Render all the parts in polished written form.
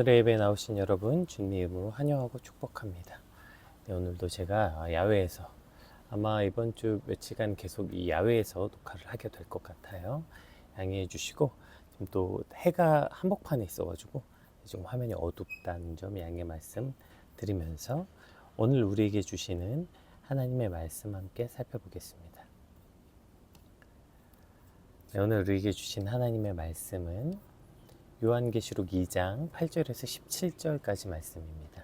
오늘의 예배에 나오신 여러분 주님의 이름으로 환영하고 축복합니다. 네, 오늘도 제가 야외에서 아마 이번 주 며칠간 계속 이 야외에서 녹화를 하게 될 것 같아요. 양해해 주시고 지금 또 해가 한복판에 있어가지고 지금 화면이 어둡다는 점 양해 말씀 드리면서 오늘 우리에게 주시는 하나님의 말씀 함께 살펴보겠습니다. 네, 오늘 우리에게 주신 하나님의 말씀은 요한계시록 2장 8절에서 17절까지 말씀입니다.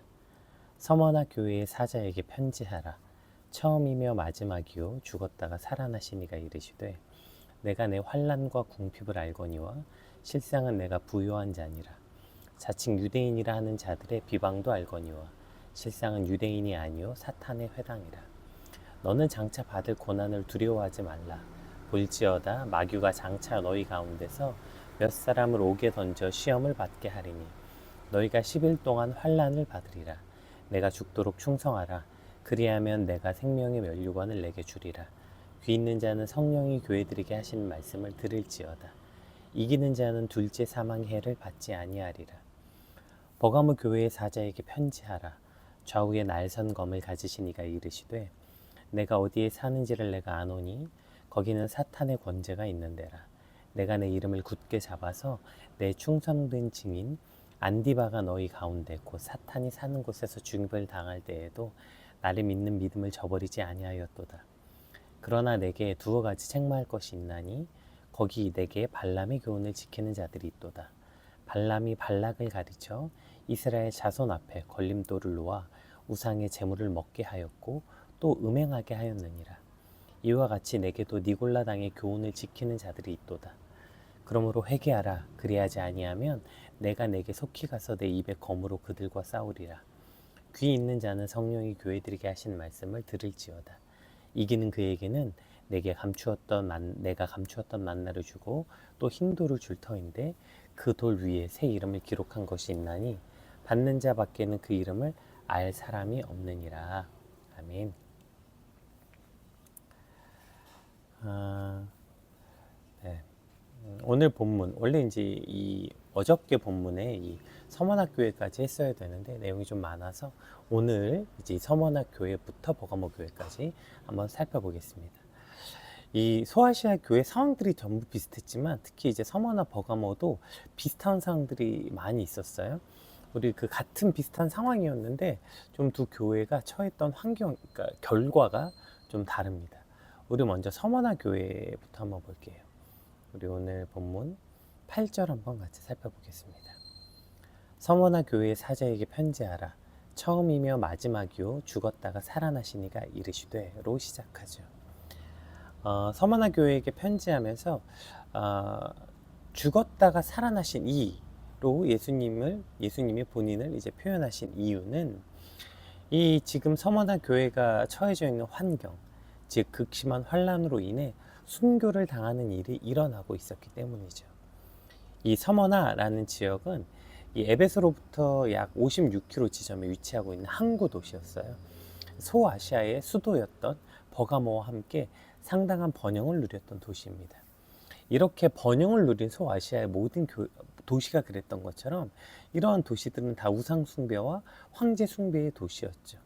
서머나 교회의 사자에게 편지하라. 처음이며 마지막이요 죽었다가 살아나신 이가 이르시되 내가 내 환난과 궁핍을 알거니와 실상은 내가 부요한 자니라. 자칭 유대인이라 하는 자들의 비방도 알거니와 실상은 유대인이 아니요 사탄의 회당이라. 너는 장차 받을 고난을 두려워하지 말라. 볼지어다 마귀가 장차 너희 가운데서 몇 사람을 옥에 던져 시험을 받게 하리니 너희가 10일 동안 환난을 받으리라. 내가 죽도록 충성하라. 그리하면 내가 생명의 면류관을 내게 주리라. 귀 있는 자는 성령이 교회들에게 하신 말씀을 들을지어다. 이기는 자는 둘째 사망의 해를 받지 아니하리라. 버가모 교회의 사자에게 편지하라. 좌우에 날선 검을 가지신 이가 이르시되 내가 어디에 사는지를 내가 아노니 거기는 사탄의 권세가 있는 데라. 내가 내 이름을 굳게 잡아서 내 충성된 증인 안디바가 너희 가운데 곧 사탄이 사는 곳에서 죽임을 당할 때에도 나를 믿는 믿음을 저버리지 아니하였도다. 그러나 내게 두어 가지 책망할 것이 있나니 거기 내게 발람의 교훈을 지키는 자들이 있도다. 발람이 발락을 가르쳐 이스라엘 자손 앞에 걸림돌을 놓아 우상의 제물을 먹게 하였고 또 음행하게 하였느니라. 이와 같이 내게도 니골라 당의 교훈을 지키는 자들이 있도다. 그러므로 회개하라. 그리하지 아니하면 내가 내게 속히 가서 내 입에 검으로 그들과 싸우리라. 귀 있는 자는 성령이 교회들에게 하신 말씀을 들을지어다. 이기는 그에게는 내가 감추었던 만나를 주고 또 흰 돌을 줄 터인데 그 돌 위에 새 이름을 기록한 것이 있나니 받는 자 밖에는 그 이름을 알 사람이 없느니라. 아멘. 네. 오늘 본문 원래 이제 이 어저께 본문에 이 서머나교회까지 했어야 되는데 내용이 좀 많아서 오늘 이제 서머나교회부터 버가모 교회까지 한번 살펴보겠습니다. 이 소아시아 교회 상황들이 전부 비슷했지만 특히 이제 서머나 버가모도 비슷한 상황들이 많이 있었어요. 우리 그 같은 비슷한 상황이었는데 좀 두 교회가 처했던 환경, 그러니까 결과가 좀 다릅니다. 우리 먼저 서머나 교회부터 한번 볼게요. 우리 오늘 본문 8절 한번 같이 살펴보겠습니다. 서머나 교회의 사자에게 편지하라. 처음이며 마지막이요 죽었다가 살아나신 이가 이르시되로 시작하죠. 서머나 교회에게 편지하면서 죽었다가 살아나신 이로 예수님이 본인을 이제 표현하신 이유는 이 지금 서머나 교회가 처해져 있는 환경, 즉 극심한 환난으로 인해 순교를 당하는 일이 일어나고 있었기 때문이죠. 이 서머나라는 지역은 이 에베소로부터 약 56km 지점에 위치하고 있는 항구 도시였어요. 소아시아의 수도였던 버가모와 함께 상당한 번영을 누렸던 도시입니다. 이렇게 번영을 누린 소아시아의 모든 도시가 그랬던 것처럼 이러한 도시들은 다 우상 숭배와 황제 숭배의 도시였죠.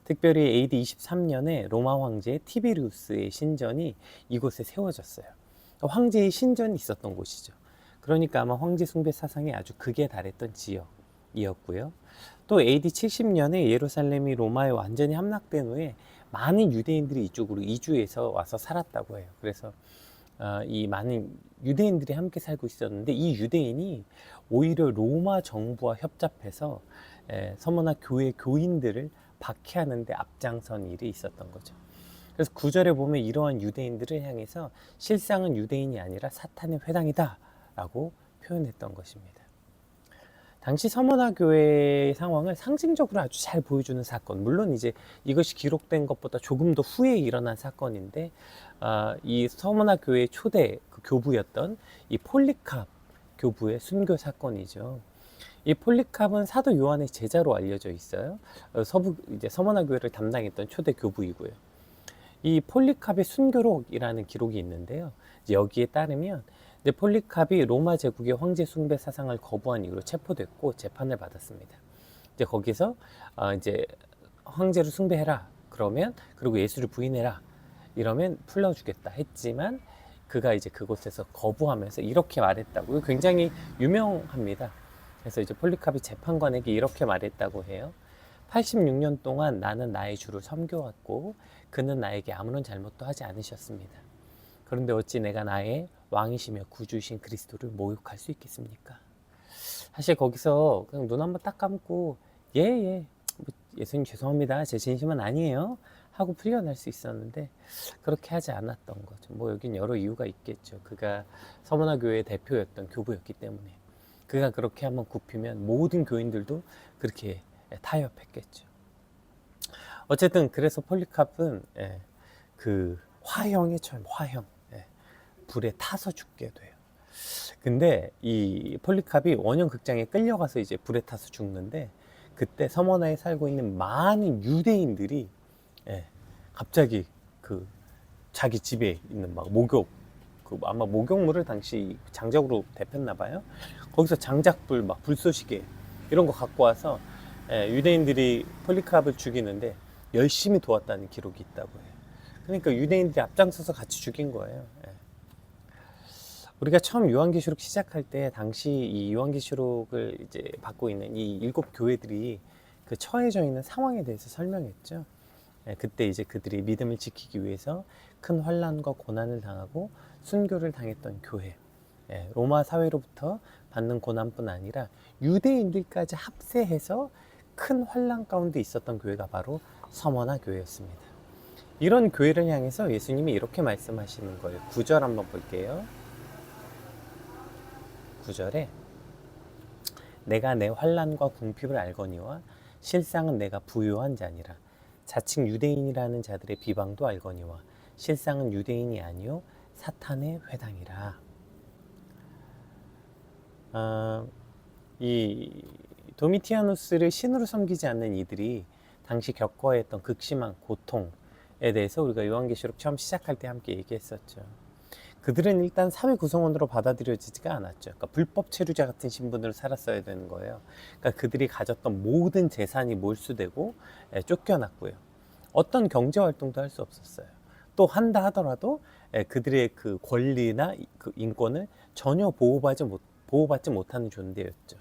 특별히 AD 23년에 로마 황제 티베리우스의 신전이 이곳에 세워졌어요. 황제의 신전이 있었던 곳이죠. 그러니까 아마 황제 숭배 사상이 아주 극에 달했던 지역이었고요. 또 AD 70년에 예루살렘이 로마에 완전히 함락된 후에 많은 유대인들이 이쪽으로 이주해서 와서 살았다고 해요. 그래서 이 많은 유대인들이 함께 살고 있었는데 이 유대인이 오히려 로마 정부와 협잡해서 서머나 교회 교인들을 박해하는 데 앞장선 일이 있었던 거죠. 그래서 9절에 보면 이러한 유대인들을 향해서 실상은 유대인이 아니라 사탄의 회당이다 라고 표현했던 것입니다. 당시 서머나 교회의 상황을 상징적으로 아주 잘 보여주는 사건, 물론 이제 이것이 기록된 것보다 조금 더 후에 일어난 사건인데 이 서머나 교회의 초대 그 교부였던 이 폴리캅 교부의 순교 사건이죠. 이 폴리캅은 사도 요한의 제자로 알려져 있어요. 이제 서머나 교회를 담당했던 초대 교부이고요. 이 폴리캅의 순교록이라는 기록이 있는데요. 여기에 따르면 이제 폴리캅이 로마 제국의 황제 숭배 사상을 거부한 이후로 체포됐고 재판을 받았습니다. 이제 거기서 이제 황제를 숭배해라 그러면, 그리고 예수를 부인해라 이러면 풀려주겠다 했지만, 그가 이제 그곳에서 거부하면서 이렇게 말했다고. 굉장히 유명합니다. 그래서 이제 폴리캅이 재판관에게 이렇게 말했다고 해요. 86년 동안 나는 나의 주를 섬겨왔고 그는 나에게 아무런 잘못도 하지 않으셨습니다. 그런데 어찌 내가 나의 왕이시며 구주이신 그리스도를 모욕할 수 있겠습니까? 사실 거기서 그냥 눈 한번 딱 감고 예, 예수님 죄송합니다, 제 진심은 아니에요 하고 풀려날 수 있었는데, 그렇게 하지 않았던 거죠. 뭐 여긴 여러 이유가 있겠죠. 그가 서머나 교회의 대표였던 교부였기 때문에. 그가 그렇게 한번 굽히면 모든 교인들도 그렇게 타협했겠죠. 어쨌든 그래서 폴리캅은 그 화형에 처해, 화형. 불에 타서 죽게 돼요. 근데 이 폴리캅이 원형 극장에 끌려가서 이제 불에 타서 죽는데, 그때 서머나에 살고 있는 많은 유대인들이 갑자기 그 자기 집에 있는 막 아마 목욕물을 당시 장작으로 데폈나 봐요. 거기서 장작불, 막 불쏘시개 이런 거 갖고 와서 유대인들이 폴리캅을 죽이는데 열심히 도왔다는 기록이 있다고 해요. 그러니까 유대인들이 앞장서서 같이 죽인 거예요. 우리가 처음 요한계시록 시작할 때 당시 이 요한계시록을 이제 받고 있는 이 7 교회들이 그 처해져 있는 상황에 대해서 설명했죠. 그때 이제 그들이 믿음을 지키기 위해서 큰 환난과 고난을 당하고 순교를 당했던 교회, 로마 사회로부터 받는 고난뿐 아니라 유대인들까지 합세해서 큰 환난 가운데 있었던 교회가 바로 서머나 교회였습니다. 이런 교회를 향해서 예수님이 이렇게 말씀하시는 거예요. 9절 한번 볼게요. 9절에 내가 내 환난과 궁핍을 알거니와 실상은 내가 부요한 자니라. 자칭 유대인이라는 자들의 비방도 알거니와 실상은 유대인이 아니요 사탄의 회당이라. 이 도미티아누스를 신으로 섬기지 않는 이들이 당시 겪어야 했던 극심한 고통에 대해서 우리가 요한계시록 처음 시작할 때 함께 얘기했었죠. 그들은 일단 사회 구성원으로 받아들여지지가 않았죠. 그러니까 불법 체류자 같은 신분으로 살았어야 되는 거예요. 그러니까 그들이 가졌던 모든 재산이 몰수되고 쫓겨났고요. 어떤 경제 활동도 할 수 없었어요. 또 한다 하더라도 그들의 그 권리나 그 인권을 전혀 보호받지 못하는 존재였죠.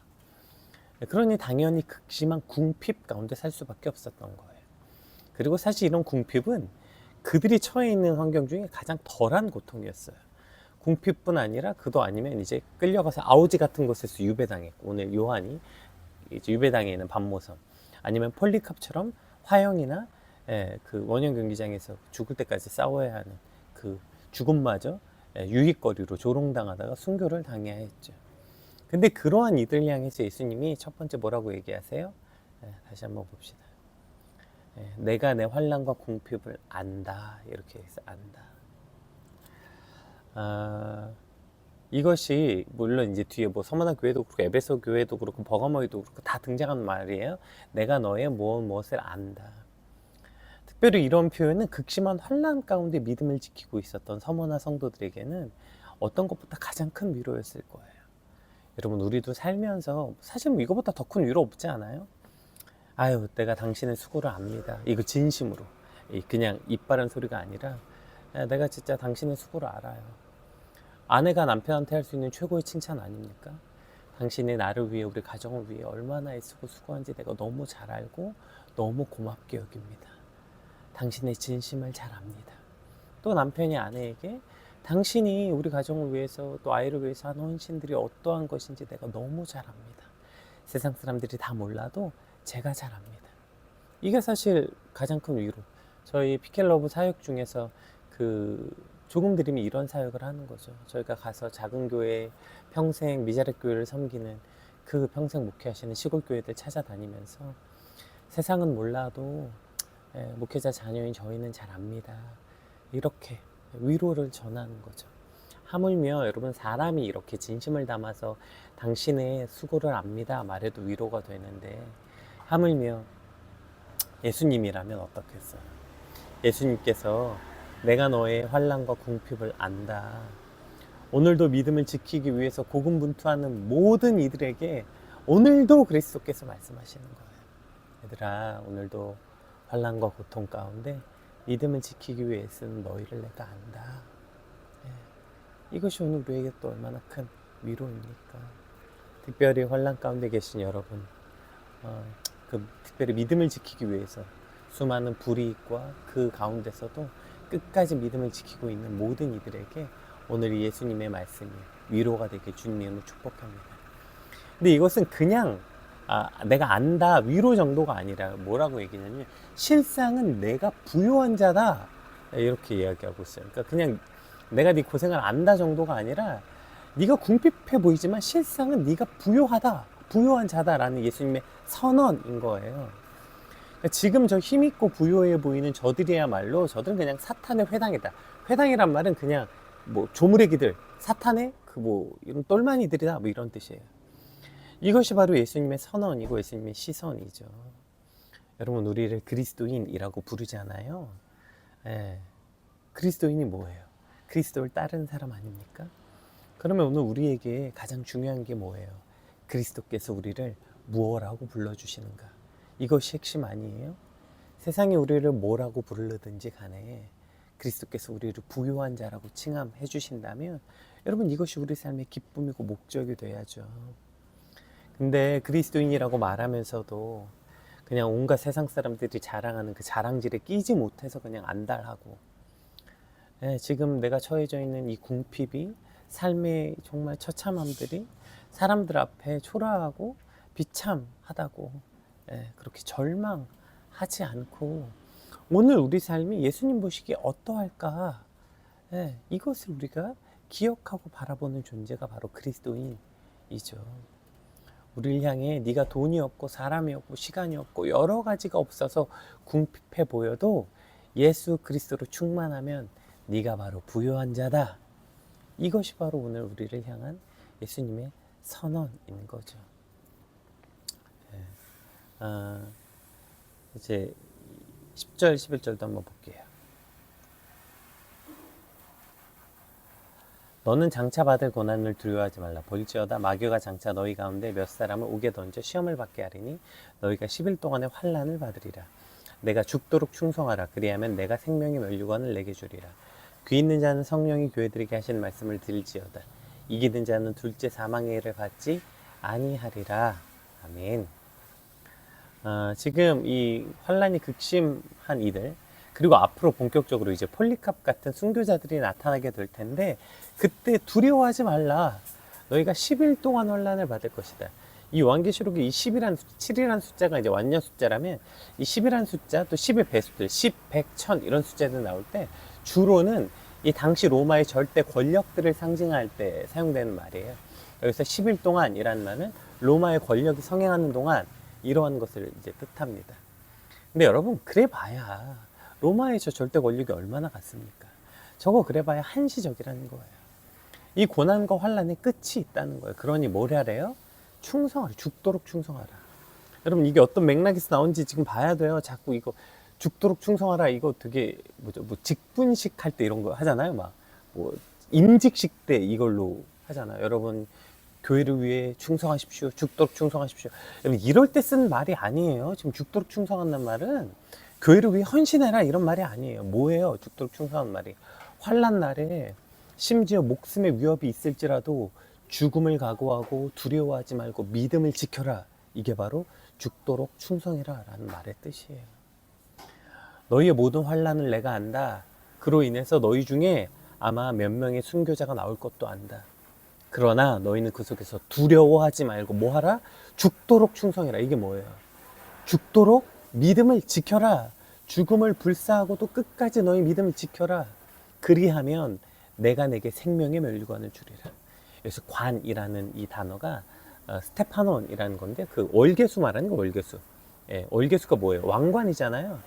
그러니 당연히 극심한 궁핍 가운데 살 수밖에 없었던 거예요. 그리고 사실 이런 궁핍은 그들이 처해 있는 환경 중에 가장 덜한 고통이었어요. 궁핍뿐 아니라 그도 아니면 이제 끌려가서 아우지 같은 곳에서 유배당했고, 오늘 요한이 이제 유배당해 있는 반모섬, 아니면 폴리캅처럼 화형이나 그 원형 경기장에서 죽을 때까지 싸워야 하는 그 죽음마저 유익거리로 조롱당하다가 순교를 당해야 했죠. 근데 그러한 이들 향해서 예수님이 첫 번째 뭐라고 얘기하세요? 다시 한번 봅시다. 내가 내 환난과 궁핍을 안다, 이렇게 해서 안다. 이것이 물론 이제 뒤에 뭐 서머나 교회도 그렇고 에베소 교회도 그렇고 버가모이도 그렇고 다 등장하는 말이에요. 내가 너의 무엇을 안다. 특별히 이런 표현은 극심한 환난 가운데 믿음을 지키고 있었던 서머나 성도들에게는 어떤 것보다 가장 큰 위로였을 거예요. 여러분, 우리도 살면서 사실 뭐 이거보다 더 큰 위로 없지 않아요? 아유, 내가 당신의 수고를 압니다. 이거 진심으로. 그냥 입 바른 소리가 아니라 내가 진짜 당신의 수고를 알아요. 아내가 남편한테 할 수 있는 최고의 칭찬 아닙니까? 당신이 나를 위해, 우리 가정을 위해 얼마나 애쓰고 수고한지 내가 너무 잘 알고 너무 고맙게 여깁니다. 당신의 진심을 잘 압니다. 또 남편이 아내에게 당신이 우리 가정을 위해서 또 아이를 위해서 한 헌신들이 어떠한 것인지 내가 너무 잘 압니다. 세상 사람들이 다 몰라도 제가 잘 압니다. 이게 사실 가장 큰 위로. 저희 피켈러브 사역 중에서 그 조금들이면 이런 사역을 하는 거죠. 저희가 가서 작은 교회, 평생 미자렉 교회를 섬기는 그 평생 목회하시는 시골 교회들 찾아다니면서 세상은 몰라도 목회자 자녀인 저희는 잘 압니다. 이렇게 위로를 전하는 거죠. 하물며 여러분, 사람이 이렇게 진심을 담아서 당신의 수고를 압니다 말해도 위로가 되는데, 하물며 예수님이라면 어떻겠어요? 예수님께서 내가 너의 환난과 궁핍을 안다. 오늘도 믿음을 지키기 위해서 고군분투하는 모든 이들에게 오늘도 그리스도께서 말씀하시는 거예요. 얘들아, 오늘도 환난과 고통 가운데 믿음을 지키기 위해 쓰는 너희를 내가 안다. 이것이 오늘 우리에게 또 얼마나 큰 위로입니까? 특별히 환난 가운데 계신 여러분, 특별히 믿음을 지키기 위해서 수많은 불이익과 그 가운데서도 끝까지 믿음을 지키고 있는 모든 이들에게 오늘 예수님의 말씀이 위로가 되게 주님 이름으로 축복합니다. 근데 이것은 그냥 내가 안다 위로 정도가 아니라 뭐라고 얘기냐면 실상은 내가 부요한 자다 이렇게 이야기하고 있어요. 그러니까 그냥 내가 네 고생을 안다 정도가 아니라 네가 궁핍해 보이지만 실상은 네가 부요하다, 부요한 자다라는 예수님의 선언인 거예요. 그러니까 지금 저 힘있고 부요해 보이는 저들이야말로 저들은 그냥 사탄의 회당이다. 회당이란 말은 그냥 뭐 조무래기들, 사탄의 이런 똘마니들이다 뭐 이런 뜻이에요. 이것이 바로 예수님의 선언이고 예수님의 시선이죠. 여러분, 우리를 그리스도인이라고 부르잖아요. 그리스도인이 뭐예요? 그리스도를 따르는 사람 아닙니까? 그러면 오늘 우리에게 가장 중요한 게 뭐예요? 그리스도께서 우리를 무엇라고 불러주시는가? 이것이 핵심 아니에요? 세상이 우리를 뭐라고 부르든지 간에 그리스도께서 우리를 부요한 자라고 칭함해 주신다면 여러분, 이것이 우리 삶의 기쁨이고 목적이 돼야죠. 근데 그리스도인이라고 말하면서도 그냥 온갖 세상 사람들이 자랑하는 그 자랑질에 끼지 못해서 그냥 안달하고, 지금 내가 처해져 있는 이 궁핍이, 삶의 정말 처참함들이 사람들 앞에 초라하고 비참하다고 그렇게 절망하지 않고 오늘 우리 삶이 예수님 보시기에 어떠할까, 이것을 우리가 기억하고 바라보는 존재가 바로 그리스도인이죠. 우리를 향해 네가 돈이 없고 사람이 없고 시간이 없고 여러 가지가 없어서 궁핍해 보여도 예수 그리스도로 충만하면 네가 바로 부요한 자다. 이것이 바로 오늘 우리를 향한 예수님의 선언인 거죠. 이제 10절, 11절도 한번 볼게요. 너는 장차 받을 고난을 두려워하지 말라. 볼지어다 마귀가 장차 너희 가운데 몇 사람을 옥에 던져 시험을 받게 하리니 너희가 10일 동안의 환난을 받으리라. 내가 죽도록 충성하라. 그리하면 내가 생명의 면류관을 내게 주리라. 귀 있는 자는 성령이 교회들에게 하시는 말씀을 들을지어다. 이기는 자는 둘째 사망의 해를 받지 아니하리라. 아멘. 지금 이 환난이 극심한 이들, 그리고 앞으로 본격적으로 이제 폴리캅 같은 순교자들이 나타나게 될 텐데 그때 두려워하지 말라. 너희가 10일 동안 환난을 받을 것이다. 이 요한계시록에 이 7이라는 숫자가 이제 완전 숫자라면 이 10이라는 숫자, 또 10의 배수들, 10, 100, 1000 이런 숫자들 나올 때 주로는 이 당시 로마의 절대 권력들을 상징할 때 사용되는 말이에요. 여기서 10일 동안이라는 말은 로마의 권력이 성행하는 동안 이러한 것을 이제 뜻합니다. 근데 여러분, 그래 봐야 로마의 저 절대 권력이 얼마나 같습니까? 저거 그래 봐야 한시적이라는 거예요. 이 고난과 환난의 끝이 있다는 거예요. 그러니 뭘 하래요? 충성하라. 죽도록 충성하라. 여러분, 이게 어떤 맥락에서 나온지 지금 봐야 돼요. 자꾸 이거 죽도록 충성하라, 이거 되게 직분식 할 때 이런 거 하잖아요. 임직식 때 이걸로 하잖아요. 여러분, 교회를 위해 충성하십시오. 죽도록 충성하십시오. 여러분, 이럴 때 쓴 말이 아니에요. 지금 죽도록 충성한다는 말은 교회를 위해 헌신해라 이런 말이 아니에요. 뭐예요? 죽도록 충성한 말이 환난 날에 심지어 목숨의 위협이 있을지라도 죽음을 각오하고 두려워하지 말고 믿음을 지켜라. 이게 바로 죽도록 충성해라 라는 말의 뜻이에요. 너희의 모든 환난을 내가 안다. 그로 인해서 너희 중에 아마 몇 명의 순교자가 나올 것도 안다. 그러나 너희는 그 속에서 두려워하지 말고 뭐 하라? 죽도록 충성해라. 이게 뭐예요? 죽도록 믿음을 지켜라. 죽음을 불사하고도 끝까지 너희 믿음을 지켜라. 그리하면 내가 내게 생명의 면류관을 주리라. 여기서 관이라는 이 단어가 스테파논이라는 건데 그 월계수 말하는 거. 월계수. 월계수가 뭐예요? 왕관이잖아요.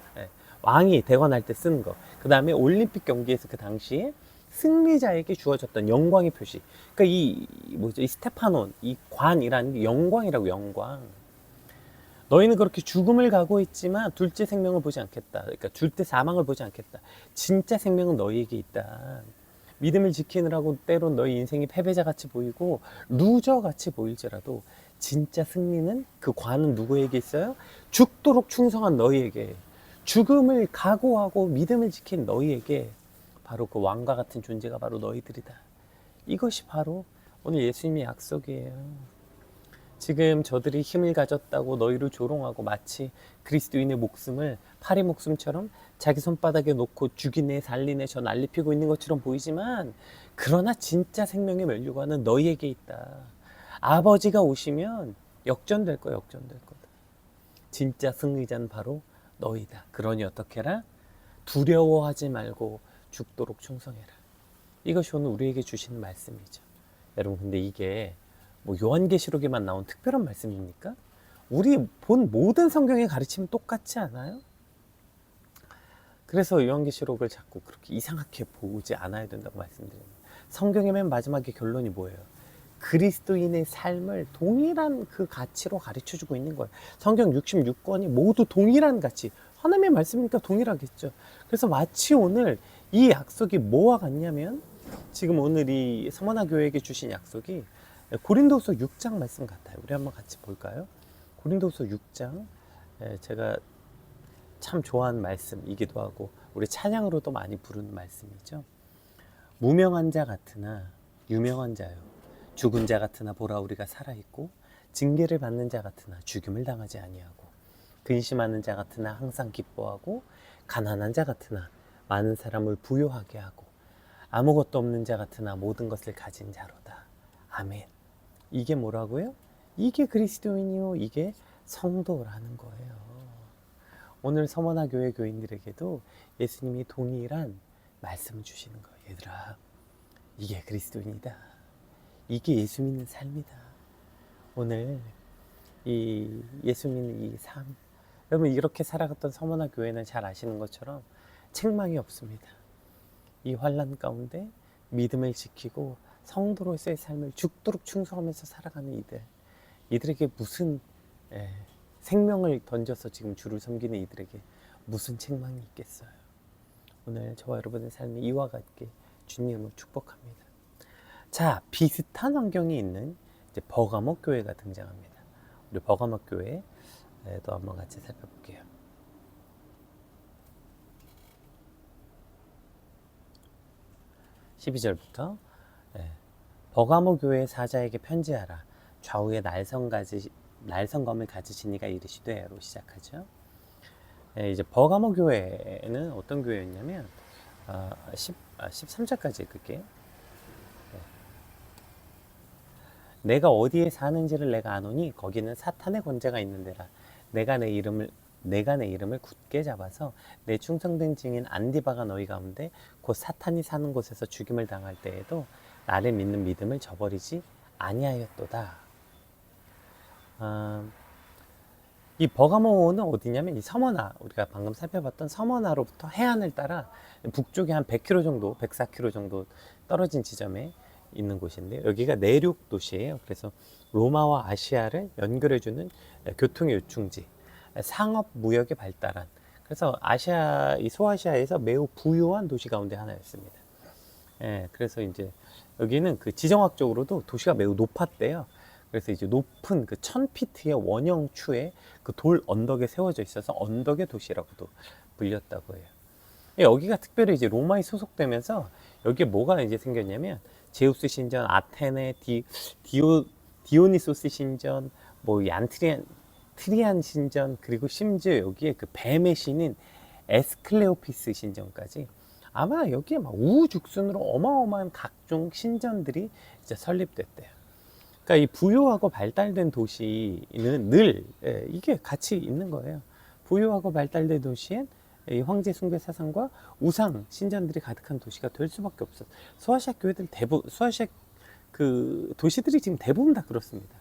왕이 대관할 때 쓰는 거. 그 다음에 올림픽 경기에서 그 당시에 승리자에게 주어졌던 영광의 표시. 그러니까 이 스테파논, 이 관이라는 게 영광이라고. 영광. 너희는 그렇게 죽음을 각오했지만 둘째 생명을 보지 않겠다. 그러니까 둘째 사망을 보지 않겠다. 진짜 생명은 너희에게 있다. 믿음을 지키느라고 때론 너희 인생이 패배자같이 보이고 루저같이 보일지라도 진짜 승리는 그 관은 누구에게 있어요? 죽도록 충성한 너희에게, 죽음을 각오하고 믿음을 지킨 너희에게 바로 그 왕과 같은 존재가 바로 너희들이다. 이것이 바로 오늘 예수님의 약속이에요. 지금 저들이 힘을 가졌다고 너희를 조롱하고 마치 그리스도인의 목숨을 파리 목숨처럼 자기 손바닥에 놓고 죽이네 살리네 저 난리 피고 있는 것처럼 보이지만, 그러나 진짜 생명의 면류관은 너희에게 있다. 아버지가 오시면 역전될 거야. 역전될 거다. 진짜 승리자는 바로 너희다. 그러니 어떻게 해라? 두려워하지 말고 죽도록 충성해라. 이것이 오늘 우리에게 주시는 말씀이죠. 여러분, 근데 이게 뭐 요한계시록에만 나온 특별한 말씀입니까? 우리 본 모든 성경의 가르침은 똑같지 않아요? 그래서 요한계시록을 자꾸 그렇게 이상하게 보지 않아야 된다고 말씀드립니다. 성경의 맨 마지막에 결론이 뭐예요? 그리스도인의 삶을 동일한 그 가치로 가르쳐주고 있는 거예요. 성경 66권이 모두 동일한 가치, 하나님의 말씀이니까 동일하겠죠. 그래서 마치 오늘 이 약속이 뭐와 같냐면, 지금 오늘 이 서머나 교회에게 주신 약속이 고린도서 6장 말씀 같아요. 우리 한번 같이 볼까요? 고린도서 6장, 제가 참 좋아하는 말씀이기도 하고 우리 찬양으로도 많이 부르는 말씀이죠. 무명한 자 같으나 유명한 자요, 죽은 자 같으나 보라 우리가 살아있고, 징계를 받는 자 같으나 죽임을 당하지 아니하고, 근심하는 자 같으나 항상 기뻐하고, 가난한 자 같으나 많은 사람을 부요하게 하고, 아무것도 없는 자 같으나 모든 것을 가진 자로다. 아멘. 이게 뭐라고요? 이게 그리스도인이요, 이게 성도라는 거예요. 오늘 서머나 교회 교인들에게도 예수님이 동일한 말씀을 주시는 거예요. 얘들아, 이게 그리스도인이다. 이게 예수 믿는 삶이다. 오늘 이 예수 믿는 이 삶, 여러분 이렇게 살아갔던 서머나 교회는 잘 아시는 것처럼 책망이 없습니다. 이 환난 가운데 믿음을 지키고 성도로서의 삶을 죽도록 충성하면서 살아가는 이들에게 무슨 생명을 던져서 지금 주를 섬기는 이들에게 무슨 책망이 있겠어요. 오늘 저와 여러분의 삶이 이와 같게 주님을 축복합니다. 자, 비슷한 환경이 있는 이제 버가모 교회가 등장합니다. 우리 버가모 교회도 한번 같이 살펴볼게요. 12절부터 버가모 교회 사자에게 편지하라. 좌우에 날성검을 가지신 이가 이르시되로 시작하죠. 이제 버가모 교회는 어떤 교회였냐면 13절까지 읽을게요. 내가 어디에 사는지를 내가 아노니 거기는 사탄의 권세가 있는 데라. 내가 내 이름을 굳게 잡아서 내 충성된 증인 안디바가 너희 가운데 곧 사탄이 사는 곳에서 죽임을 당할 때에도 나를 믿는 믿음을 저버리지 아니하였도다. 이 버가모는 어디냐면 이 서머나, 우리가 방금 살펴봤던 서머나로부터 해안을 따라 북쪽에 한 100km 정도, 104km 정도 떨어진 지점에 있는 곳인데요. 여기가 내륙 도시예요. 그래서 로마와 아시아를 연결해주는 교통의 요충지, 상업 무역의 발달한, 그래서 아시아, 이 소아시아에서 매우 부유한 도시 가운데 하나였습니다. 그래서 이제 여기는 그 지정학적으로도 도시가 매우 높았대요. 그래서 이제 높은 그 1000피트의 원형 추에 그 돌 언덕에 세워져 있어서 언덕의 도시라고도 불렸다고 해요. 여기가 특별히 이제 로마에 소속되면서 여기에 뭐가 이제 생겼냐면 제우스 신전, 아테네, 디오니소스 신전, 뭐 트리안 신전, 그리고 심지어 여기에 그 뱀의 신인 에스클레오피스 신전까지, 아마 여기에 막 우후죽순으로 어마어마한 각종 신전들이 이제 설립됐대요. 그러니까 이 부유하고 발달된 도시는 늘 이게 같이 있는 거예요. 부유하고 발달된 도시엔 이 황제 숭배 사상과 우상 신전들이 가득한 도시가 될 수밖에 없어. 소아시아 교회들 대부분, 소아시아 그 도시들이 지금 대부분 다 그렇습니다.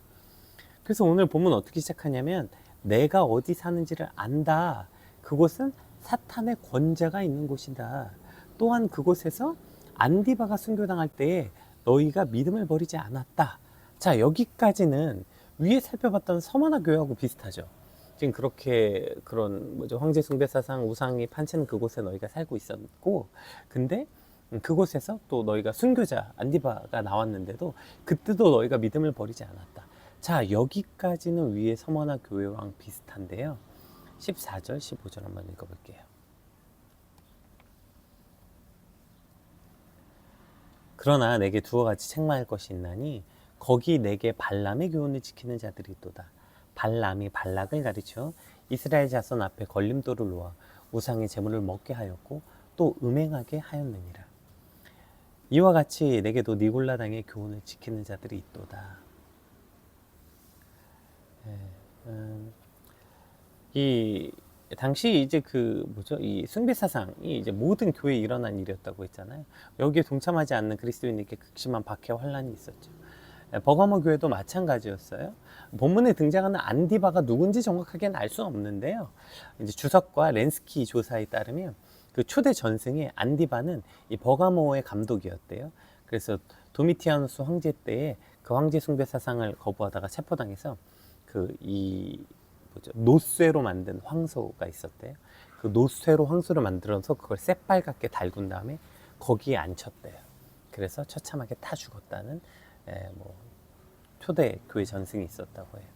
그래서 오늘 본문 어떻게 시작하냐면 내가 어디 사는지를 안다. 그곳은 사탄의 권자가 있는 곳이다. 또한 그곳에서 안디바가 순교당할 때에 너희가 믿음을 버리지 않았다. 자, 여기까지는 위에 살펴봤던 서머나 교회하고 비슷하죠. 지금 그렇게 그런 황제 숭배 사상, 우상이 판치는 그곳에 너희가 살고 있었고, 근데 그곳에서 또 너희가 순교자 안디바가 나왔는데도 그때도 너희가 믿음을 버리지 않았다. 자, 여기까지는 위에 서머나 교회랑 비슷한데요. 14절, 15절 한번 읽어볼게요. 그러나 내게 두어 가지 책망할 것이 있나니 거기 내게 발람의 교훈을 지키는 자들이 있도다. 발람이 발락을 가르쳐 이스라엘 자손 앞에 걸림돌을 놓아 우상의 제물을 먹게 하였고 또 음행하게 하였느니라. 이와 같이 내게도 니골라당의 교훈을 지키는 자들이 있도다. 이 당시 이제 이 숭배 사상이 이제 모든 교회에 일어난 일이었다고 했잖아요. 여기에 동참하지 않는 그리스도인에게 극심한 박해와 환란이 있었죠. 버가모 교회도 마찬가지였어요. 본문에 등장하는 안디바가 누군지 정확하게는 알 수는 없는데요. 이제 주석과 렌스키 조사에 따르면 그 초대 전승의 안디바는 이 버가모의 감독이었대요. 그래서 도미티아누스 황제 때에 그 황제 숭배 사상을 거부하다가 체포당해서 노쇠로 만든 황소가 있었대요. 그 노쇠로 황소를 만들어서 그걸 새빨갛게 달군 다음에 거기에 앉혔대요. 그래서 처참하게 타 죽었다는 초대 교회 전승이 있었다고 해요.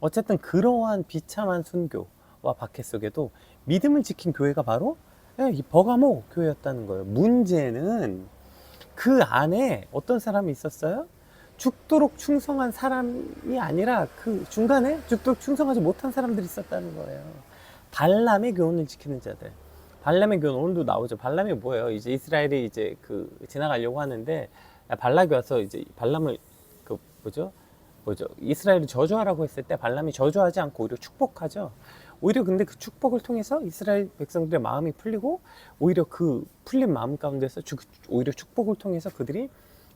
어쨌든 그러한 비참한 순교와 박해 속에도 믿음을 지킨 교회가 바로 이 버가모 교회였다는 거예요. 문제는 그 안에 어떤 사람이 있었어요? 죽도록 충성한 사람이 아니라 그 중간에 죽도록 충성하지 못한 사람들이 있었다는 거예요. 발람의 교훈을 지키는 자들. 발람의 교훈 오늘도 나오죠. 발람이 뭐예요? 이제 이스라엘이 이제 지나가려고 하는데 발락이 와서 이제 발람을 이스라엘을 저주하라고 했을 때 발람이 저주하지 않고 오히려 축복하죠. 오히려 근데 그 축복을 통해서 이스라엘 백성들의 마음이 풀리고 오히려 그 풀린 마음 가운데서 오히려 축복을 통해서 그들이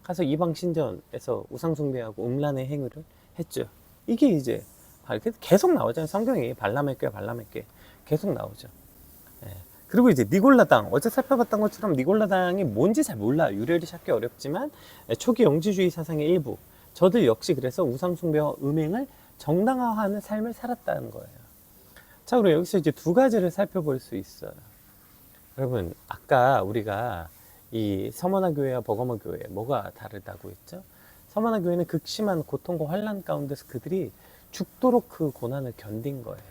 가서 이방 신전에서 우상 숭배하고 음란의 행위를 했죠. 이게 이제 계속 나오잖아요. 성경에 발람의 꾀 계속 나오죠. 그리고 이제 니골라당, 어제 살펴봤던 것처럼 니골라당이 뭔지 잘 몰라요. 유래를 찾기 어렵지만 초기 영지주의 사상의 일부. 저들 역시 그래서 우상 숭배와 음행을 정당화하는 삶을 살았다는 거예요. 자, 그럼 여기서 이제 두 가지를 살펴볼 수 있어요. 여러분, 아까 우리가 이 서머나 교회와 버가모 교회 뭐가 다르다고 했죠? 서머나 교회는 극심한 고통과 환란 가운데서 그들이 죽도록 그 고난을 견딘 거예요.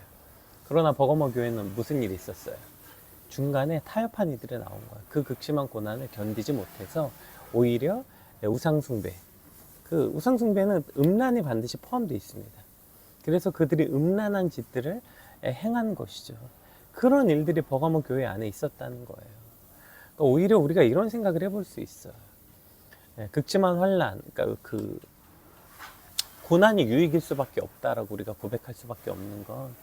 그러나 버가모 교회는 무슨 일이 있었어요? 중간에 타협한 이들이 나온 거예요. 그 극심한 고난을 견디지 못해서 오히려 우상숭배. 그 우상숭배는 음란이 반드시 포함되어 있습니다. 그래서 그들이 음란한 짓들을 행한 것이죠. 그런 일들이 버가모 교회 안에 있었다는 거예요. 그러니까 오히려 우리가 이런 생각을 해볼 수 있어요. 극심한 환란, 그러니까 그 고난이 유익일 수밖에 없다라고 우리가 고백할 수밖에 없는 건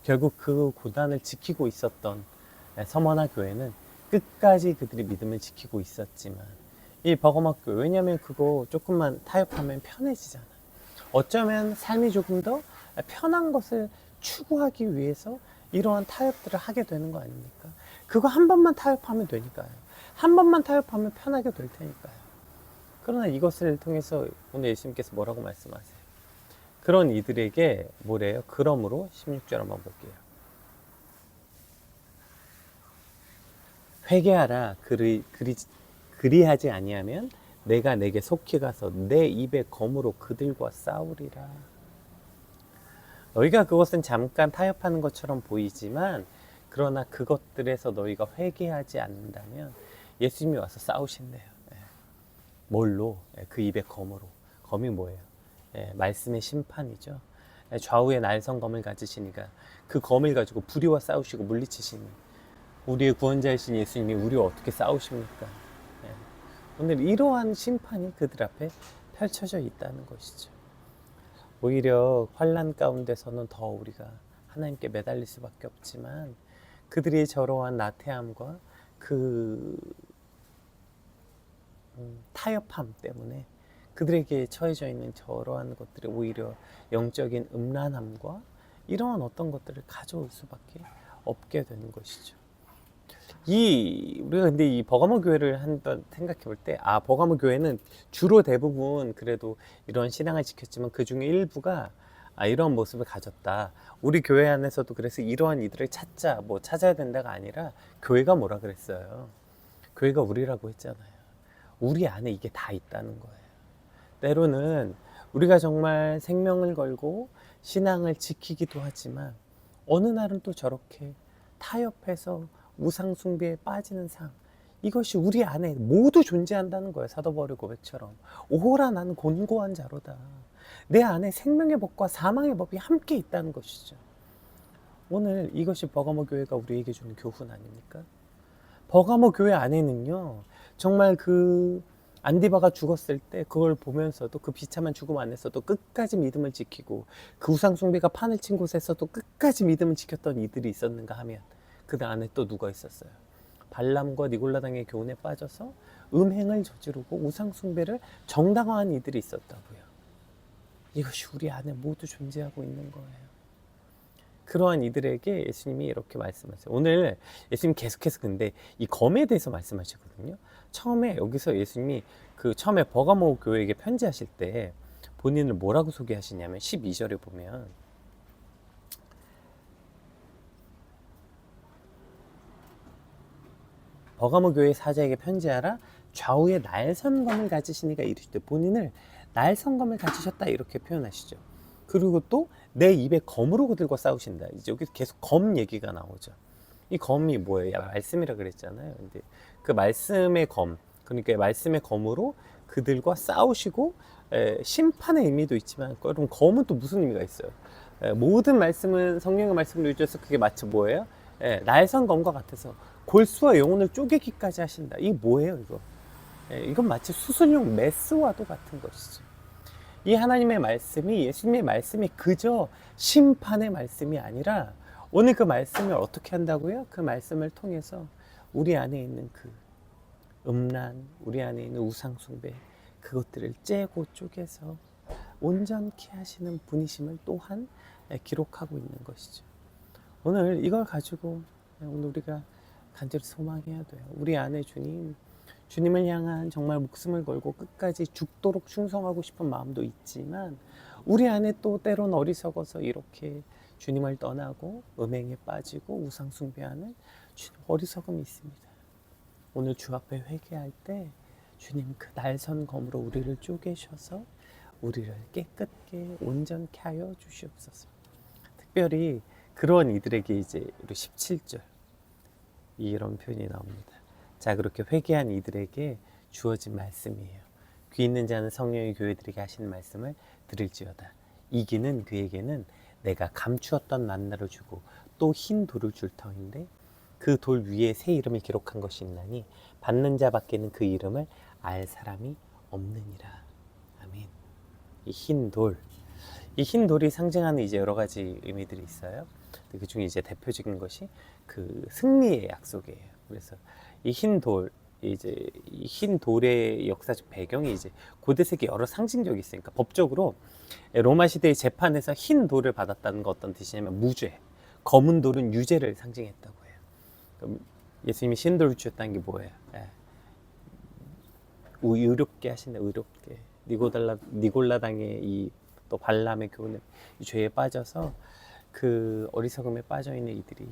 결국 그 고난을 지키고 있었던 서머나 교회는 끝까지 그들이 믿음을 지키고 있었지만 이 버가모 교회, 왜냐하면 그거 조금만 타협하면 편해지잖아요. 어쩌면 삶이 조금 더 편한 것을 추구하기 위해서 이러한 타협들을 하게 되는 거 아닙니까? 그거 한 번만 타협하면 되니까요. 한 번만 타협하면 편하게 될 테니까요. 그러나 이것을 통해서 오늘 예수님께서 뭐라고 말씀하세요? 그런 이들에게 뭐래요? 그러므로 16절 한번 볼게요. 회개하라. 그리하지 아니하면 내가 내게 속히 가서 내 입의 검으로 그들과 싸우리라. 너희가 그것은 잠깐 타협하는 것처럼 보이지만 그러나 그것들에서 너희가 회개하지 않는다면 예수님이 와서 싸우신대요. 뭘로? 그 입의 검으로. 검이 뭐예요? 말씀의 심판이죠. 좌우에 날성검을 가지시니까 그 검을 가지고 불의와 싸우시고 물리치시는 우리의 구원자이신 예수님이 우리와 어떻게 싸우십니까? 오늘 이러한 심판이 그들 앞에 펼쳐져 있다는 것이죠. 오히려 환난 가운데서는 더 우리가 하나님께 매달릴 수밖에 없지만 그들이 저러한 나태함과 그 타협함 때문에 그들에게 처해져 있는 저러한 것들이 오히려 영적인 음란함과 이러한 어떤 것들을 가져올 수밖에 없게 되는 것이죠. 우리가 근데 이 버가모 교회를 한번 생각해 볼 때, 버가모 교회는 주로 대부분 그래도 이런 신앙을 지켰지만 그 중에 일부가 이런 모습을 가졌다. 우리 교회 안에서도 그래서 이러한 이들을 찾아야 된다가 아니라 교회가 뭐라 그랬어요? 교회가 우리라고 했잖아요. 우리 안에 이게 다 있다는 거예요. 때로는 우리가 정말 생명을 걸고 신앙을 지키기도 하지만 어느 날은 또 저렇게 타협해서 우상숭배에 빠지는 삶, 이것이 우리 안에 모두 존재한다는 거예요. 사도 바울의 고백처럼 오호라 나는 곤고한 자로다. 내 안에 생명의 법과 사망의 법이 함께 있다는 것이죠. 오늘 이것이 버가모 교회가 우리에게 주는 교훈 아닙니까? 버가모 교회 안에는요, 정말 그 안디바가 죽었을 때 그걸 보면서도, 그 비참한 죽음 안에서도 끝까지 믿음을 지키고, 그 우상숭배가 판을 친 곳에서도 끝까지 믿음을 지켰던 이들이 있었는가 하면 그 안에 또 누가 있었어요? 발람과 니골라당의 교훈에 빠져서 음행을 저지르고 우상숭배를 정당화한 이들이 있었다고요. 이것이 우리 안에 모두 존재하고 있는 거예요. 그러한 이들에게 예수님이 이렇게 말씀하세요. 오늘 예수님 계속해서 근데 이 검에 대해서 말씀하시거든요. 처음에 여기서 예수님이 그 처음에 버가모 교회에게 편지하실 때 본인을 뭐라고 소개하시냐면 12절에 보면 버가모 교회 사자에게 편지하라. 좌우에 날선검을 가지시니가 이르시되, 본인을 날선검을 가지셨다 이렇게 표현하시죠. 그리고 또 내 입에 검으로 그들과 싸우신다. 이제 여기 계속 검 얘기가 나오죠. 이 검이 뭐예요? 말씀이라 그랬잖아요. 근데 그 말씀의 검, 그러니까 말씀의 검으로 그들과 싸우시고, 심판의 의미도 있지만, 그럼 검은 또 무슨 의미가 있어요? 모든 말씀은 성령의 말씀을 유지해서 그게 마치 뭐예요? 날선검과 같아서 골수와 영혼을 쪼개기까지 하신다. 이게 뭐예요, 이거? 이건 마치 수술용 메스와도 같은 것이죠. 이 하나님의 말씀이, 예수님의 말씀이 그저 심판의 말씀이 아니라 오늘 그 말씀을 어떻게 한다고요? 그 말씀을 통해서 우리 안에 있는 그 음란, 우리 안에 있는 우상숭배, 그것들을 째고 쪼개서 온전케 하시는 분이심을 또한 기록하고 있는 것이죠. 오늘 이걸 가지고 오늘 우리가 간절히 소망해야 돼요. 우리 안에 주님을 향한 정말 목숨을 걸고 끝까지 죽도록 충성하고 싶은 마음도 있지만, 우리 안에 또 때론 어리석어서 이렇게 주님을 떠나고 음행에 빠지고 우상숭배하는 어리석음이 있습니다. 오늘 주 앞에 회개할 때 주님 그 날선검으로 우리를 쪼개셔서 우리를 깨끗게 온전케 하여 주시옵소서. 특별히 그런 이들에게 이제 우리 17절 이런 표현이 나옵니다. 자, 그렇게 회개한 이들에게 주어진 말씀이에요. 귀 있는 자는 성령의 교회들에게 하시는 말씀을 들을지어다. 이기는 그에게는 내가 감추었던 만나를 주고 또 흰 돌을 줄 터인데, 그 돌 위에 새 이름을 기록한 것이 있나니 받는 자밖에는 그 이름을 알 사람이 없느니라. 아멘. 이 흰 돌, 이 흰 돌이 상징하는 이제 여러 가지 의미들이 있어요. 그 중에 이제 대표적인 것이 그 승리의 약속이에요. 그래서 이 흰 돌, 이제 이 흰 돌의 역사적 배경이 이제 고대 세계 여러 상징적이 있으니까, 법적으로 로마 시대의 재판에서 흰 돌을 받았다는 거 어떤 뜻이냐면 무죄, 검은 돌은 유죄를 상징했다고 해요. 그럼 예수님이 흰 돌을 주셨다는 게 뭐예요? 의롭게 하신다, 의롭게. 니골라당의 이 또 발람의 교훈을 이 죄에 빠져서 그 어리석음에 빠져 있는 이들이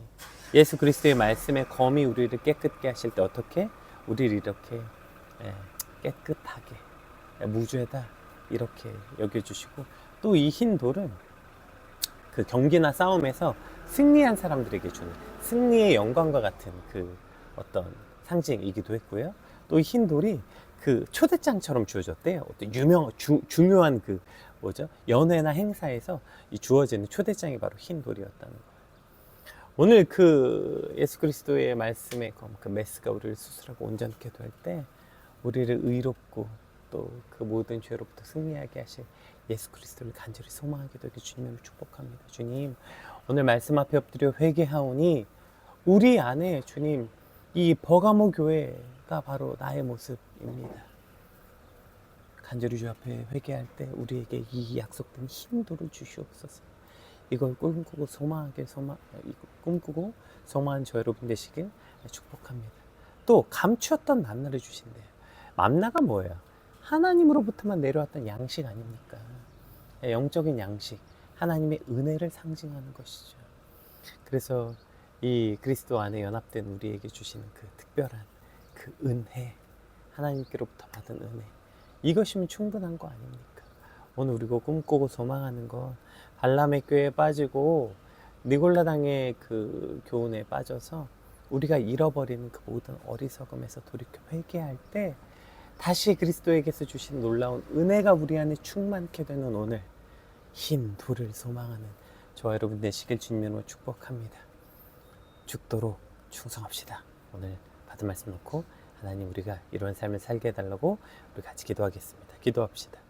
예수 그리스도의 말씀의 검이 우리를 깨끗게 하실 때 어떻게 우리를 이렇게 깨끗하게 무죄다 이렇게 여겨주시고, 또 이 흰 돌은 그 경기나 싸움에서 승리한 사람들에게 주는 승리의 영광과 같은 그 어떤 상징이기도 했고요. 또 이 흰 돌이 그 초대장처럼 주어졌대요. 어떤 중요한 그 뭐죠? 연회나 행사에서 이 주어지는 초대장이 바로 흰 돌이었다는 거예요. 오늘 그 예수 그리스도의 말씀의 검, 그 메스가 우리를 수술하고 온전케 될 때 우리를 의롭고 또 그 모든 죄로부터 승리하게 하실 예수 그리스도를 간절히 소망하게 되게 주님을 축복합니다. 주님, 오늘 말씀 앞에 엎드려 회개하오니 우리 안에 주님 이 버가모 교회가 바로 나의 모습입니다. 간절히 주 앞에 회개할 때 우리에게 이 약속된 흰 돌을 주시옵소서. 이걸 꿈꾸고 소망한 저 여러분 되시길 축복합니다. 또 감추었던 만나를 주신대요. 만나가 뭐예요? 하나님으로부터만 내려왔던 양식 아닙니까? 영적인 양식, 하나님의 은혜를 상징하는 것이죠. 그래서 이 그리스도 안에 연합된 우리에게 주시는 그 특별한 그 은혜, 하나님께로부터 받은 은혜, 이것이면 충분한 거 아닙니까? 오늘 우리가 꿈꾸고 소망하는 건 발람의 꾀에 빠지고 니골라당의 그 교훈에 빠져서 우리가 잃어버리는 그 모든 어리석음에서 돌이켜 회개할 때 다시 그리스도에게서 주신 놀라운 은혜가 우리 안에 충만케 되는 오늘, 흰 불을 소망하는 저와 여러분 되시길 주님으로 축복합니다. 죽도록 충성합시다. 오늘 받은 말씀 놓고 하나님, 우리가 이런 삶을 살게 해달라고 우리 같이 기도하겠습니다. 기도합시다.